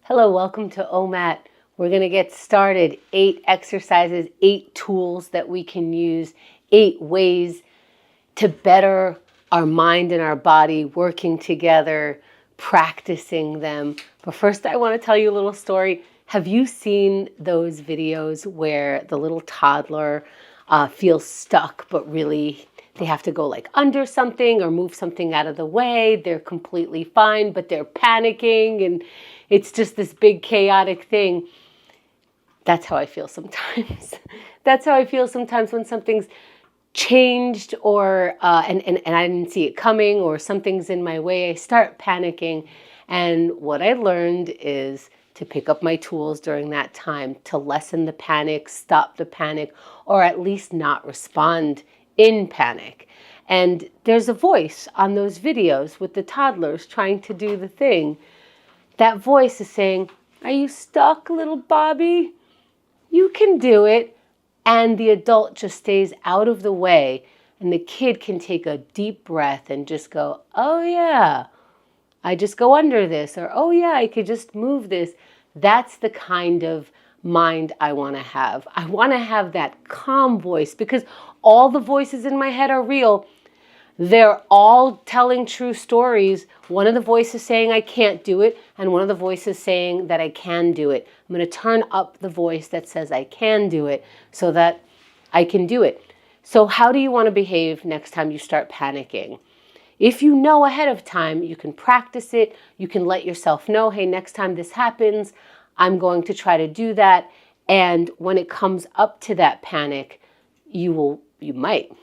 Hello, welcome to OMAT. We're going to get started. 8 exercises, 8 tools that we can use, 8 ways to better our mind and our body, working together, practicing them. But first, I want to tell you a little story. Have you seen those videos where the little toddler feels stuck, but really they have to go like under something or move something out of the way? They're completely fine, but they're panicking and it's just this big chaotic thing. That's how I feel sometimes. That's how I feel sometimes when something's changed or and I didn't see it coming, or something's in my way. I start panicking. And what I learned is to pick up my tools during that time to lessen the panic, stop the panic, or at least not respond in panic. And there's a voice on those videos with the toddlers trying to do the thing. That voice is saying, "Are you stuck, little Bobby? You can do it." And the adult just stays out of the way, and the kid can take a deep breath and just go, "Oh yeah, I just go under this," or "Oh yeah, I could just move this." That's the kind of mind I want to have. I want to have that calm voice, because all the voices in my head are real. They're all telling true stories. One of the voices saying I can't do it, and one of the voices saying that I can do it. I'm going to turn up the voice that says I can do it so that I can do it. So how do you want to behave next time you start panicking? If you know ahead of time, you can practice it. You can let yourself know, hey, next time this happens, I'm going to try to do that. And when it comes up to that panic, you might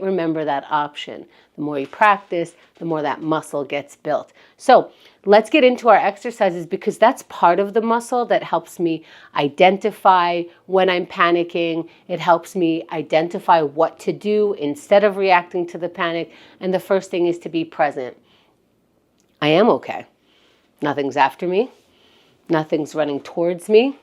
remember that option. The more you practice, the more that muscle gets built. So let's get into our exercises, because that's part of the muscle that helps me identify when I'm panicking. It helps me identify what to do instead of reacting to the panic. And the first thing is to be present. I am okay. Nothing's after me. Nothing's running towards me.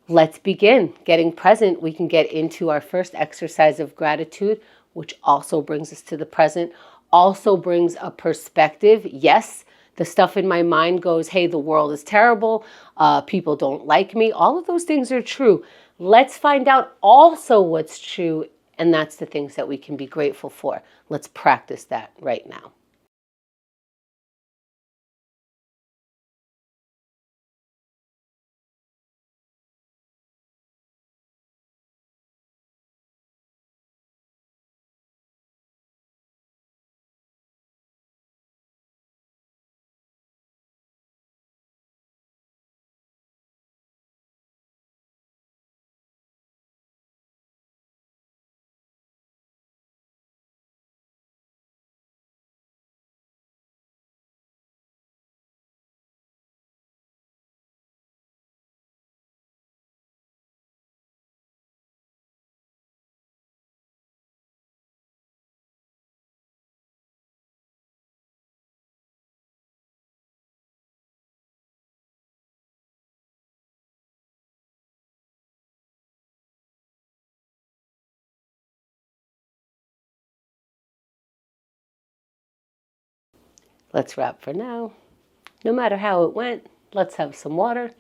Let's begin getting present. We can get into our first exercise of gratitude, which also brings us to the present, also brings a perspective. Yes, the stuff in my mind goes, hey, the world is terrible. People don't like me. All of those things are true. Let's find out also what's true, and that's the things that we can be grateful for. Let's practice that right now. Let's wrap for now. No matter how it went, let's have some water.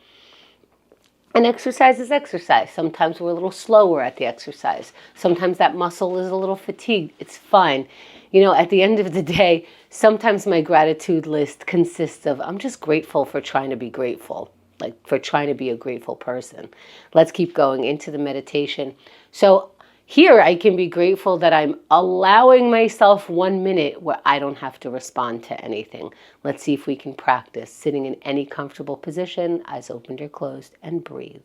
And exercise is exercise. Sometimes we're a little slower at the exercise. Sometimes that muscle is a little fatigued. It's fine. You know, at the end of the day, sometimes my gratitude list consists of, I'm just grateful for trying to be grateful, like for trying to be a grateful person. Let's keep going into the meditation. So here I can be grateful that I'm allowing myself 1 minute where I don't have to respond to anything. Let's see if we can practice sitting in any comfortable position, eyes opened or closed, and breathe.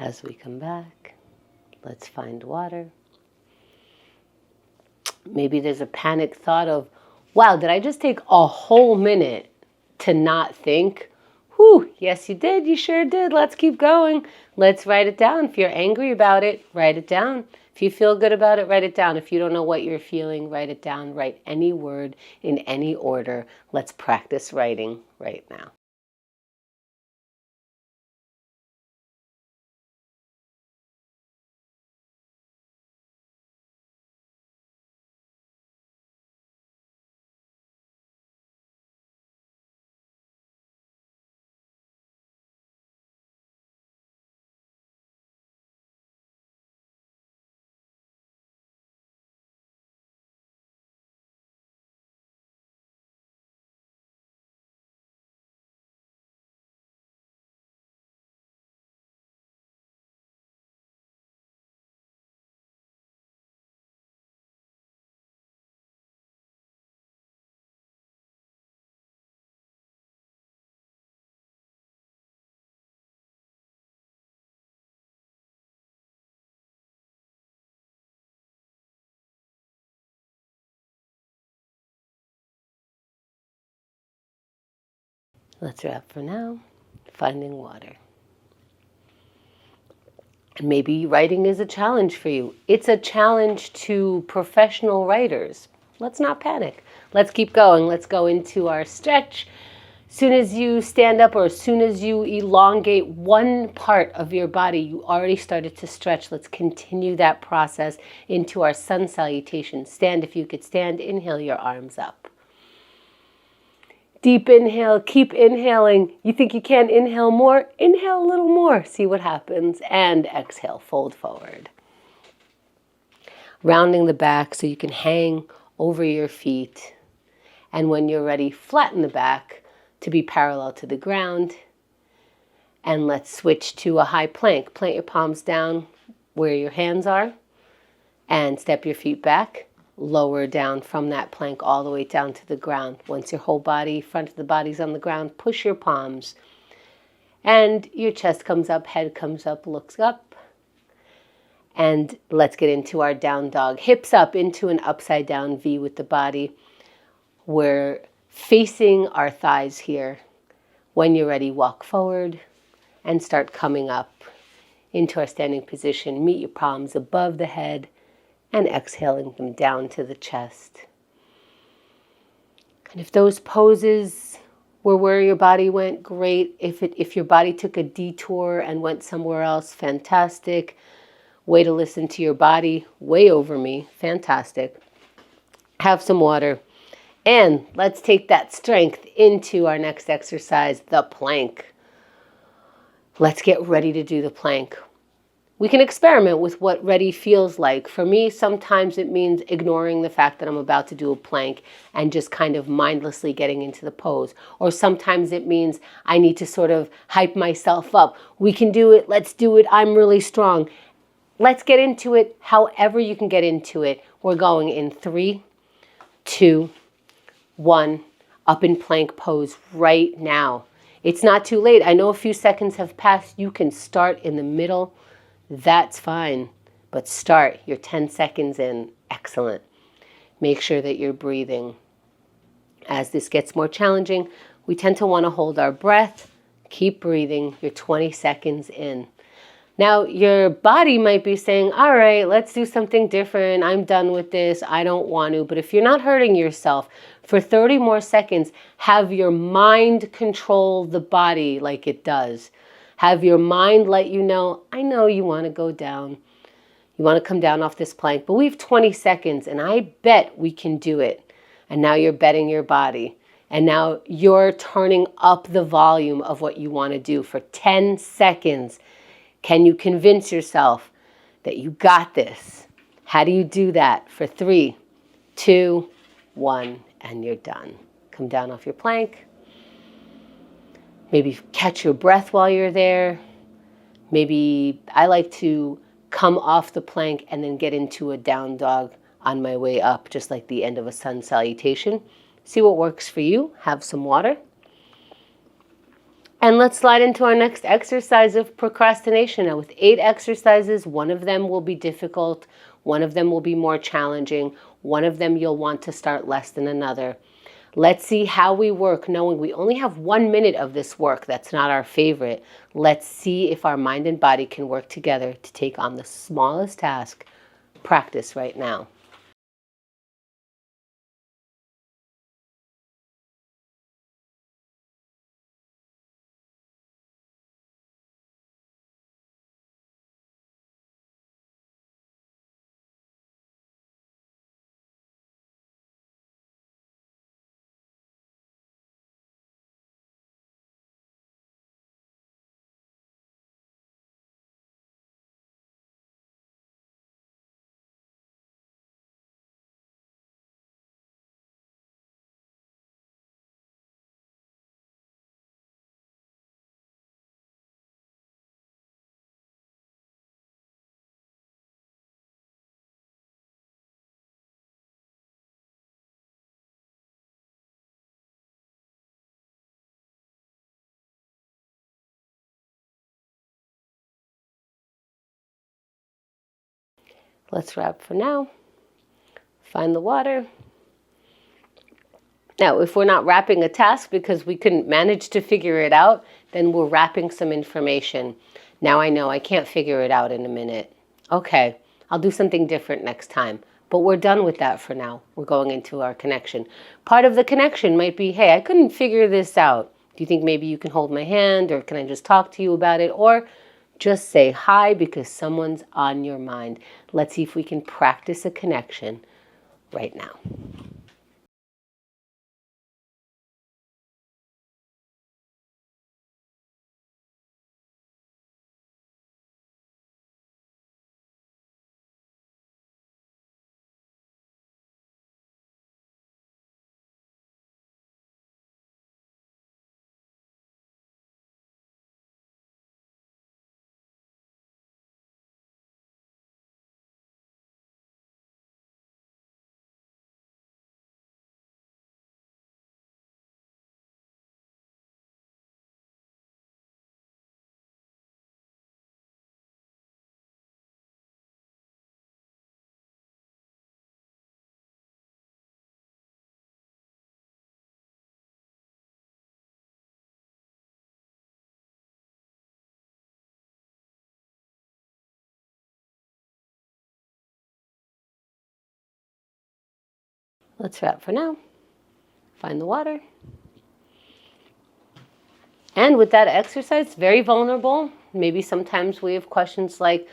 As we come back, let's find water. Maybe there's a panic thought of, wow, did I just take a whole minute to not think? Whew, yes you did, you sure did. Let's keep going. Let's write it down. If you're angry about it, write it down. If you feel good about it, write it down. If you don't know what you're feeling, write it down. Write any word in any order. Let's practice writing right now. Let's wrap for now. Finding water. And maybe writing is a challenge for you. It's a challenge to professional writers. Let's not panic. Let's keep going. Let's go into our stretch. As soon as you stand up or as soon as you elongate one part of your body, you already started to stretch. Let's continue that process into our sun salutation. Stand if you could stand. Inhale your arms up. Deep inhale, keep inhaling. You think you can inhale more? Inhale a little more. See what happens. And exhale, fold forward. Rounding the back so you can hang over your feet. And when you're ready, flatten the back to be parallel to the ground. And let's switch to a high plank. Plant your palms down where your hands are. And step your feet back. Lower down from that plank all the way down to the ground. Once your whole body, front of the body's on the ground, push your palms. And your chest comes up, head comes up, looks up. And let's get into our down dog. Hips up into an upside down V with the body. We're facing our thighs here. When you're ready, walk forward and start coming up into our standing position. Meet your palms above the head. And exhaling them down to the chest. And if those poses were where your body went, great. If your body took a detour and went somewhere else, fantastic. Way to listen to your body, way over me, fantastic. Have some water. And let's take that strength into our next exercise, the plank. Let's get ready to do the plank. We can experiment with what ready feels like. For me, sometimes it means ignoring the fact that I'm about to do a plank and just kind of mindlessly getting into the pose. Or sometimes it means I need to sort of hype myself up. We can do it. Let's do it. I'm really strong. Let's get into it however you can get into it. We're going in 3, 2, 1, up in plank pose right now. It's not too late. I know a few seconds have passed. You can start in the middle. That's fine, but start. You're 10 seconds in. Excellent. Make sure that you're breathing. As this gets more challenging, we tend to want to hold our breath. Keep breathing. You're 20 seconds in. Now, your body might be saying, all right, let's do something different. I'm done with this. I don't want to. But if you're not hurting yourself, for 30 more seconds, have your mind control the body like it does. Have your mind let you know, I know you want to go down. You want to come down off this plank, but we have 20 seconds and I bet we can do it. And now you're betting your body. And now you're turning up the volume of what you want to do for 10 seconds. Can you convince yourself that you got this? How do you do that? For 3, 2, 1, and you're done. Come down off your plank. Maybe catch your breath while you're there. Maybe I like to come off the plank and then get into a down dog on my way up, just like the end of a sun salutation. See what works for you. Have some water. And let's slide into our next exercise of procrastination. Now, with 8 exercises, one of them will be difficult, one of them will be more challenging, one of them you'll want to start less than another. Let's see how we work, knowing we only have 1 minute of this work. That's not our favorite. Let's see if our mind and body can work together to take on the smallest task. Practice right now. Let's wrap for now. Find the water. Now, if we're not wrapping a task because we couldn't manage to figure it out, then we're wrapping some information. Now I know I can't figure it out in a minute. Okay, I'll do something different next time. But we're done with that for now. We're going into our connection. Part of the connection might be, hey, I couldn't figure this out. Do you think maybe you can hold my hand, or can I just talk to you about it? Or just say hi because someone's on your mind. Let's see if we can practice a connection right now. Let's wrap for now. Find the water. And with that exercise, very vulnerable. Maybe sometimes we have questions like,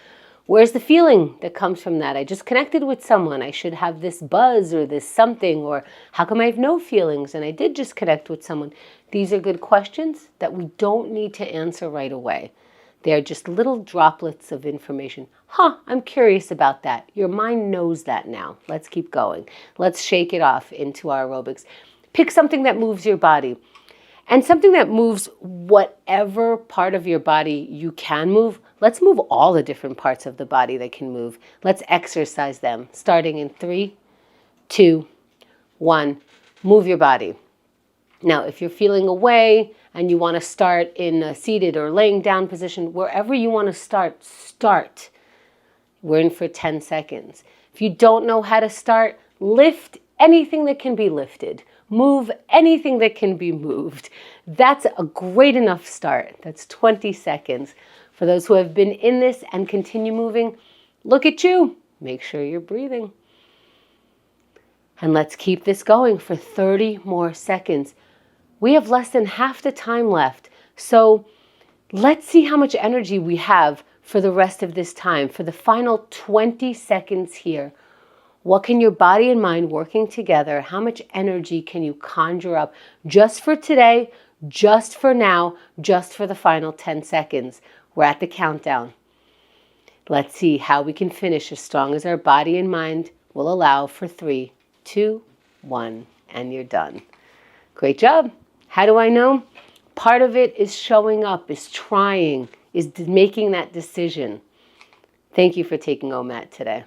where's the feeling that comes from that? I just connected with someone. I should have this buzz or this something, or how come I have no feelings and I did just connect with someone? These are good questions that we don't need to answer right away. They're just little droplets of information. I'm curious about that. Your mind knows that now. Let's keep going. Let's shake it off into our aerobics. Pick something that moves your body. And something that moves whatever part of your body you can move. Let's move all the different parts of the body that can move. Let's exercise them. Starting in 3, 2, 1. Move your body. Now, if you're feeling away and you want to start in a seated or laying down position, wherever you want to start, start. We're in for 10 seconds. If you don't know how to start, lift anything that can be lifted. Move anything that can be moved. That's a great enough start. That's 20 seconds. For those who have been in this and continue moving, look at you. Make sure you're breathing. And let's keep this going for 30 more seconds. We have less than half the time left. So let's see how much energy we have for the rest of this time, for the final 20 seconds here. What can your body and mind working together? How much energy can you conjure up just for today, just for now, just for the final 10 seconds? We're at the countdown. Let's see how we can finish as strong as our body and mind will allow for 3, 2, 1, and you're done. Great job. How do I know? Part of it is showing up, is trying, is making that decision. Thank you for taking OMAT today.